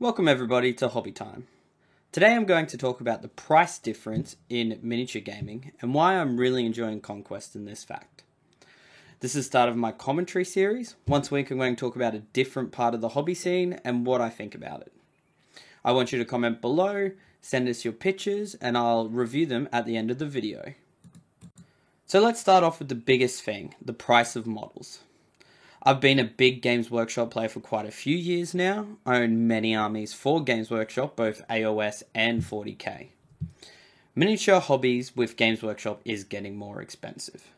Welcome everybody to Hobby Time. Today I'm going to talk about the price difference in miniature gaming and why I'm really enjoying Conquest in this fact. This is the start of my commentary series. Once a week I'm going to talk about a different part of the hobby scene and what I think about it. I want you to comment below, send us your pictures, and I'll review them at the end of the video. So let's start off with the biggest thing, the price of models. I've been a big Games Workshop player for quite a few years now. I own many armies for Games Workshop, both AOS and 40k. Miniature hobbies with Games Workshop is getting more expensive.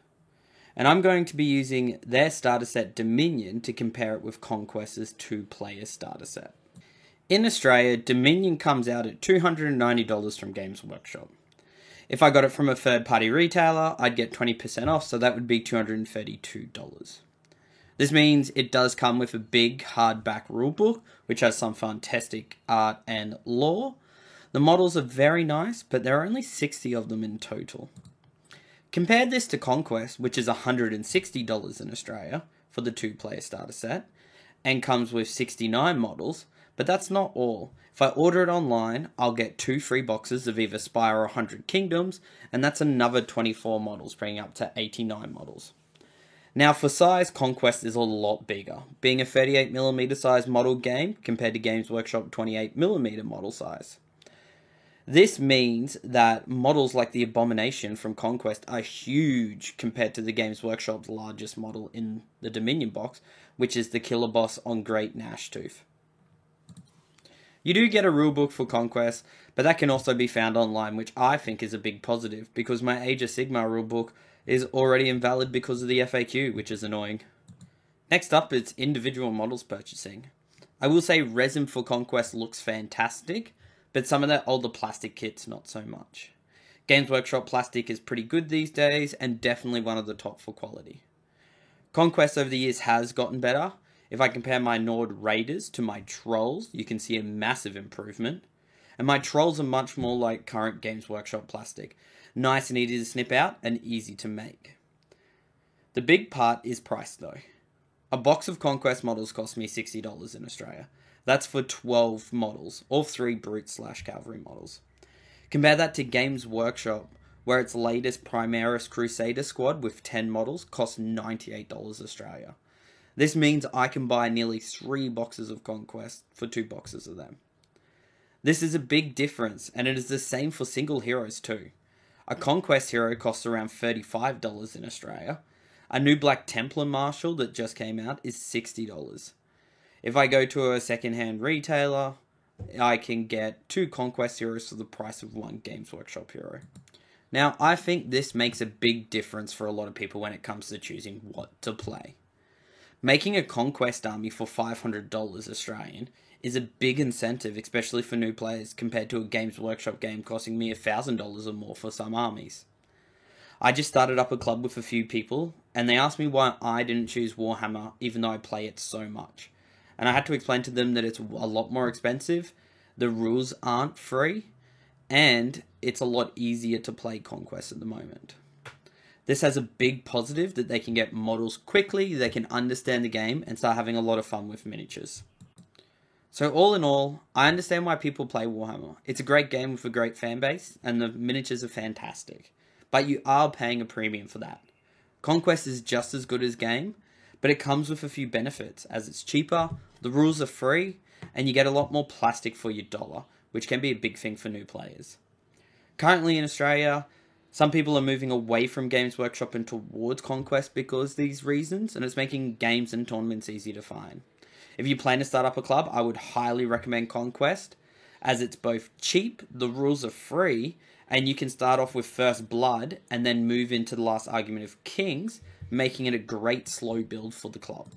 And I'm going to be using their starter set Dominion to compare it with Conquest's 2-player starter set. In Australia, Dominion comes out at $290 from Games Workshop. If I got it from a third-party retailer, I'd get 20% off, so that would be $232. This means it does come with a big hardback rulebook, which has some fantastic art and lore. The models are very nice, but there are only 60 of them in total. Compare this to Conquest, which is $160 in Australia for the 2-player starter set, and comes with 69 models, but that's not all. If I order it online, I'll get 2 free boxes of either Spire or 100 Kingdoms, and that's another 24 models, bringing up to 89 models. Now for size, Conquest is a lot bigger, being a 38mm size model game compared to Games Workshop 28mm model size. This means that models like the Abomination from Conquest are huge compared to the Games Workshop's largest model in the Dominion box, which is the Killer Boss on Great Gnashtooth. You do get a rulebook for Conquest, but that can also be found online, which I think is a big positive, because my Age of Sigmar rulebook is already invalid because of the FAQ, which is annoying. Next up, it's individual models purchasing. I will say resin for Conquest looks fantastic, but some of their older plastic kits not so much. Games Workshop plastic is pretty good these days, and definitely one of the top for quality. Conquest over the years has gotten better. If I compare my Nord Raiders to my Trolls, you can see a massive improvement. And my Trolls are much more like current Games Workshop plastic. Nice and easy to snip out and easy to make. The big part is price though. A box of Conquest models cost me $60 in Australia. That's for 12 models, all 3 Brute/Cavalry models. Compare that to Games Workshop, where its latest Primaris Crusader squad with 10 models costs $98 Australia. This means I can buy nearly 3 boxes of Conquest for 2 boxes of them. This is a big difference, and it is the same for single heroes too. A Conquest hero costs around $35 in Australia. A new Black Templar Marshal that just came out is $60. If I go to a second-hand retailer, I can get 2 Conquest heroes for the price of 1 Games Workshop hero. Now, I think this makes a big difference for a lot of people when it comes to choosing what to play. Making a Conquest army for $500 Australian is a big incentive, especially for new players, compared to a Games Workshop game costing me $1,000 or more for some armies. I just started up a club with a few people, and they asked me why I didn't choose Warhammer, even though I play it so much. And I had to explain to them that it's a lot more expensive, the rules aren't free, and it's a lot easier to play Conquest at the moment. This has a big positive that they can get models quickly, they can understand the game, and start having a lot of fun with miniatures. So all in all, I understand why people play Warhammer. It's a great game with a great fan base, and the miniatures are fantastic. But you are paying a premium for that. Conquest is just as good as game, but it comes with a few benefits, as it's cheaper, the rules are free, and you get a lot more plastic for your dollar, which can be a big thing for new players. Currently in Australia, some people are moving away from Games Workshop and towards Conquest because of these reasons, and it's making games and tournaments easy to find. If you plan to start up a club, I would highly recommend Conquest, as it's both cheap, the rules are free, and you can start off with First Blood and then move into the Last Argument of Kings, making it a great slow build for the club.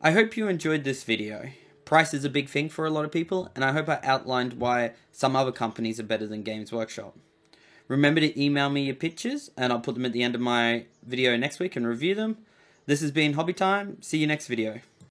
I hope you enjoyed this video. Price is a big thing for a lot of people, and I hope I outlined why some other companies are better than Games Workshop. Remember to email me your pictures, and I'll put them at the end of my video next week and review them. This has been Hobby Time. See you next video.